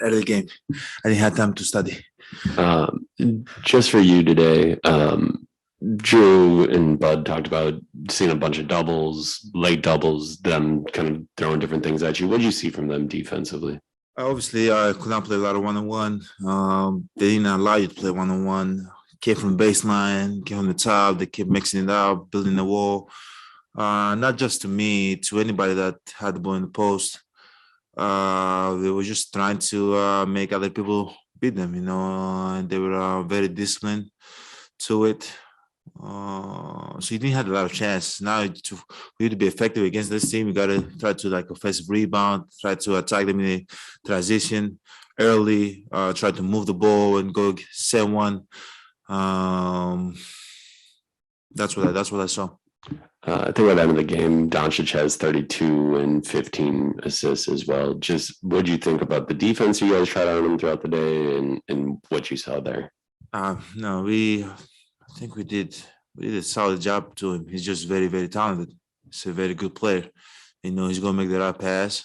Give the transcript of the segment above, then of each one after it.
early game. I didn't have time to study. Um, just for you today, Drew and Bud talked about seeing a bunch of doubles, late doubles, them kind of throwing different things at you. What did you see from them defensively? Obviously, I could not play a lot of one-on-one. They didn't allow you to play one-on-one. Came from baseline, came from the top. They kept mixing it up, building the wall. Not just to me, to anybody that had the ball in the post. They were just trying to make other people beat them, and they were very disciplined to it. So you didn't have a lot of chance. Now for you to be effective against this team, you got to try to like offensive rebound, try to attack them in the transition early, try to move the ball and go set one. That's what I saw. I think by the end of the game, Doncic has 32 and 15 assists as well. Just what do you think about the defense you guys tried on him throughout the day and what you saw there? No, I think we did a solid job to him. He's just very, very talented. He's a very good player. He's gonna make the right pass.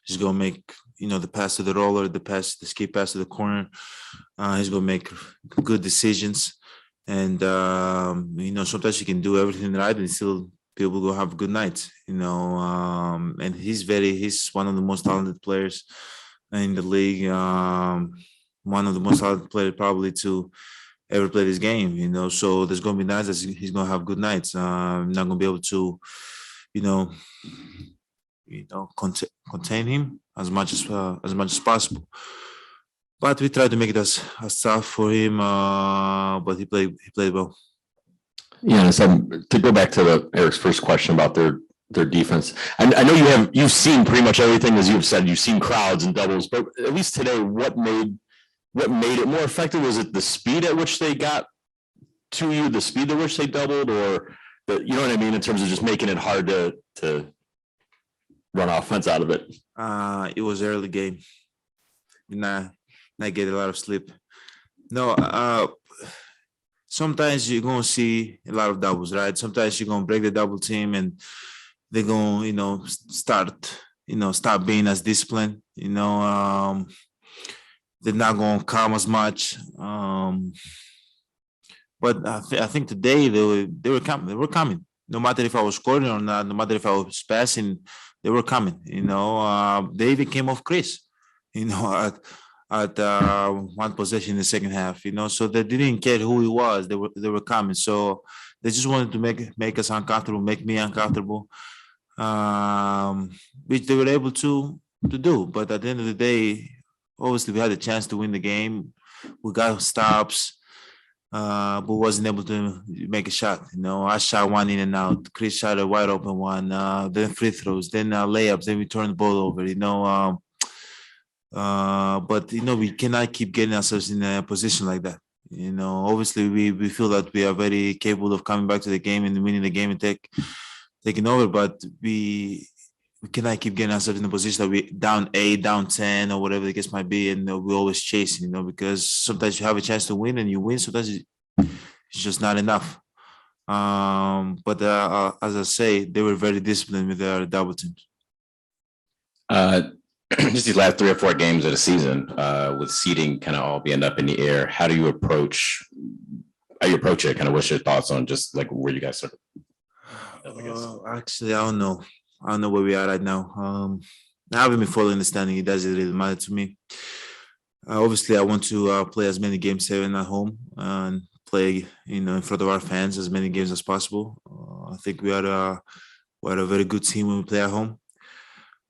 He's gonna make the pass to the roller, the skip pass to the corner. He's gonna make good decisions. And sometimes you can do everything right and still people go have good nights. And he's one of the most talented players in the league. One of the most talented players probably to ever play this game. So there's gonna be nights that he's gonna have good nights. I'm not gonna be able to, contain him as much as possible. But we tried to make it as tough for him. But he played well. Yeah, so to go back to Eric's first question about their defense, I know you've seen pretty much everything, as you've said. You've seen crowds and doubles, but at least today, what made it more effective? Was it the speed at which they got to you, the speed at which they doubled, or you know what I mean, in terms of just making it hard to run offense out of it? It was early game. I get a lot of sleep. No, sometimes you're gonna see a lot of doubles, right? Sometimes you're gonna break the double team and they're gonna, start being as disciplined. They're not gonna come as much. But I think today they were coming. They were coming. No matter if I was scoring or not, no matter if I was passing, they were coming. They even came off Chris. At one possession in the second half, so they didn't care who he was. They were coming, so they just wanted to make us uncomfortable, make me uncomfortable, which they were able to do. But at the end of the day, obviously we had a chance to win the game. We got stops, but wasn't able to make a shot. I shot one in and out. Chris shot a wide open one. Then free throws, then layups. Then we turned the ball over. But we cannot keep getting ourselves in a position like that. Obviously we feel that we are very capable of coming back to the game and winning the game and taking over, but we cannot keep getting ourselves in a position that we down 8, down 10, or whatever the case might be, and we always chasing. Because sometimes you have a chance to win and you win, sometimes it's just not enough. But as I say, they were very disciplined with their double teams. Just these last 3 or 4 games of the season, with seeding kind of all being up in the air, how do you approach it? Kind of what's your thoughts on just like where you guys are? Actually, I don't know. I don't know where we are right now. I haven't been fully understanding. It doesn't really matter to me. Obviously, I want to play as many games 7 at home and play, in front of our fans as many games as possible. I think we are a very good team when we play at home.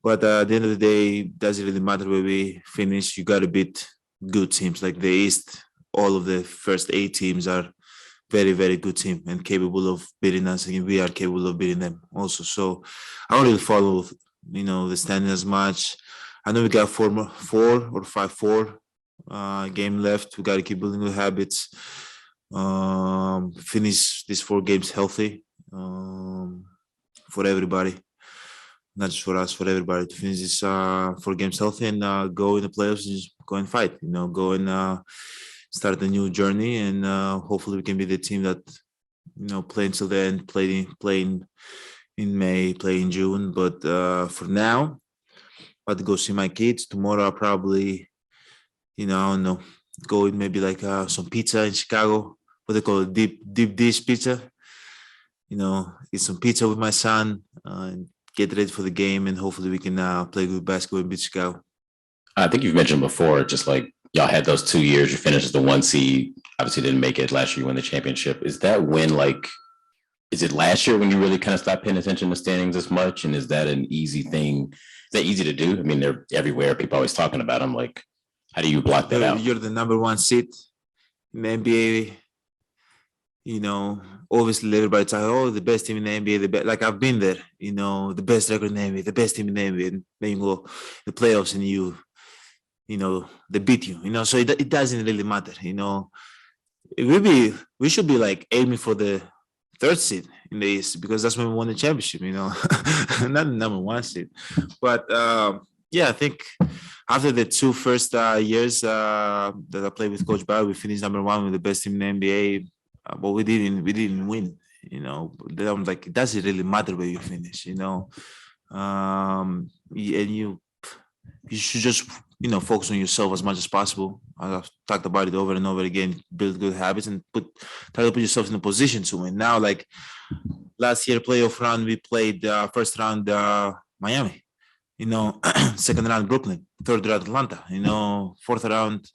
But at the end of the day, it doesn't really matter where we finish. You got to beat good teams. Like the East, all of the first 8 teams are very, very good team and capable of beating us. And we are capable of beating them also. So I don't really follow, the standing as much. I know we got 4 or 5-4 game left. We got to keep building good habits. Finish these 4 games healthy for everybody. Not just for us, for everybody, to finish this 4 games healthy and go in the playoffs and just go and fight, go and start a new journey. And hopefully we can be the team that, play until the end, play in May, play in June. But for now, about to go see my kids. Tomorrow I'll probably, I don't know, go eat maybe like some pizza in Chicago. What they call it, deep dish pizza. Eat some pizza with my son and get ready for the game, and hopefully we can play good basketball in beat Chicago. I think you've mentioned before, just like y'all had those 2 years, you finished as the 1 seed, obviously didn't make it last year, you won the championship. Is it last year when you really kind of stopped paying attention to standings as much? And is that an easy thing? Is that easy to do? I mean, they're everywhere. People always talking about them. Like, how do you block that out? You're the number 1 seed in the NBA. Obviously everybody talking, oh, the best team in the NBA, the best. Like I've been there, the best record in the NBA, the best team in the NBA, and then you go the playoffs and they beat you, so it doesn't really matter, we should be like aiming for the 3rd seed in the East because that's when we won the championship, not the number 1 seed. But I think after the 2 first years that I played with Coach Bauer, we finished number 1 with the best team in the NBA. But we didn't win, I'm like, it doesn't really matter where you finish, and you should just, focus on yourself as much as possible. I've talked about it over and over again, build good habits and try to put yourself in a position to win. Now, like last year, playoff round, we played first round Miami, second round Brooklyn, third round Atlanta, fourth round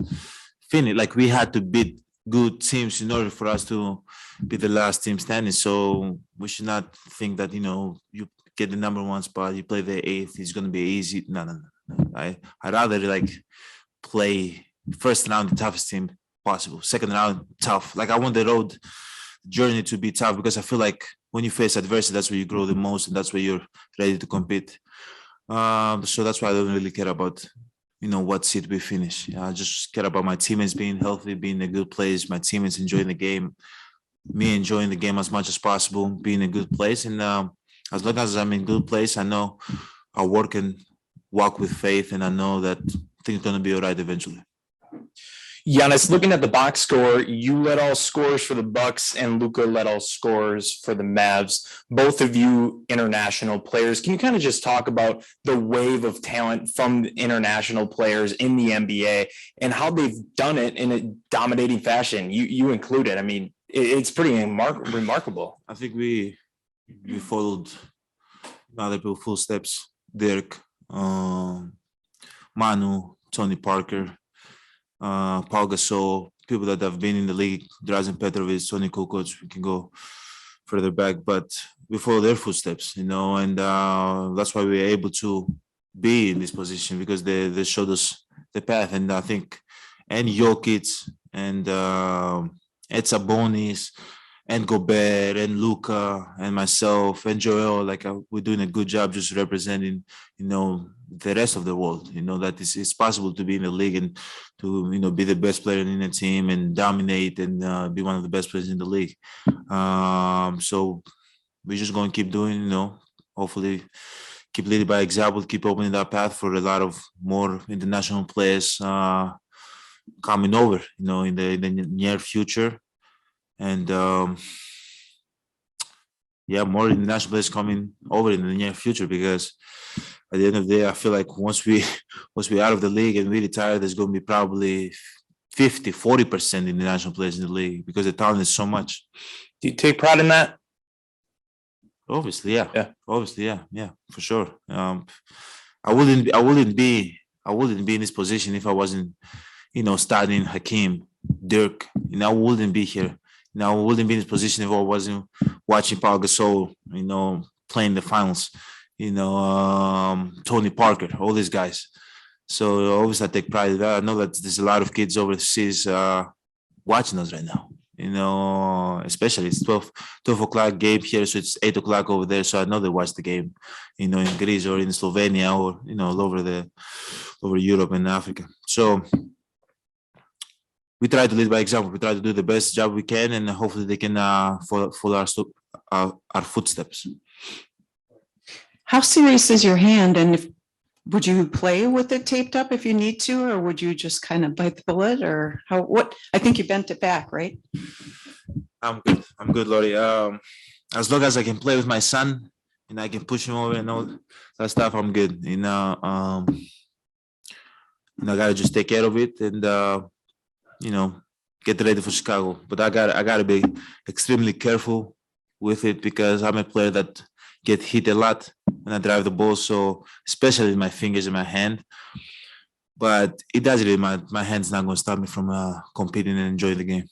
Phoenix. Like we had to beat good teams in order for us to be the last team standing. So we should not think that, you get the number 1 spot, you play the 8th, it's going to be easy. No. I'd rather like play first round the toughest team possible, second round tough. Like I want the road journey to be tough because I feel like when you face adversity, that's where you grow the most and that's where you're ready to compete. So that's why I don't really care about what seed we finish. I just care about my teammates being healthy, being in a good place, my teammates enjoying the game, me enjoying the game as much as possible, being in a good place. And as long as I'm in good place, I know I'll work and walk with faith, and I know that things are going to be all right eventually. Giannis, looking at the box score, you led all scorers for the Bucks and Luka led all scorers for the Mavs. Both of you international players. Can you kind of just talk about the wave of talent from international players in the NBA and how they've done it in a dominating fashion? You included. I mean, it's pretty remarkable. I think we followed other people's footsteps. Dirk, Manu, Tony Parker, Paul Gasol, people that have been in the league, Drazen Petrovic, Tony Kukoc, we can go further back, but we follow their footsteps, and that's why we were able to be in this position because they showed us the path. And I think, and Jokic and Ed Sabonis and Gobert and Luka and myself and Joel, like we're doing a good job just representing, the rest of the world, that it's possible to be in the league and to, be the best player in the team and dominate and be one of the best players in the league. So we're just going to keep doing, hopefully keep leading by example, keep opening that path for a lot of more international players coming over, in the near future. And more international players coming over in the near future, because at the end of the day, I feel like once we're out of the league and we retire, there's going to be probably 40% international players in the league because the talent is so much. Do you take pride in that? Obviously, yeah. Obviously, yeah, for sure. I wouldn't be in this position if I wasn't, studying Hakeem, Dirk. I wouldn't be here. I wouldn't be in this position if I wasn't watching Paul Gasol, playing the finals. Tony Parker, all these guys. So obviously I take pride in that. I know that there's a lot of kids overseas watching us right now. Especially it's 12 o'clock game here, so it's 8 o'clock over there. So I know they watch the game, in Greece or in Slovenia or, all over Europe and Africa. So we try to lead by example. We try to do the best job we can, and hopefully they can follow our footsteps. How serious is your hand? And would you play with it taped up if you need to, or would you just kind of bite the bullet, or what? I think you bent it back, right? I'm good, Lori. As long as I can play with my son and I can push him over and all that stuff, I'm good. And I gotta just take care of it and get ready for Chicago. But I gotta be extremely careful with it because I'm a player that get hit a lot when I drive the ball. So especially my fingers and my hand. But it doesn't really matter. My hand's not gonna stop me from competing and enjoying the game.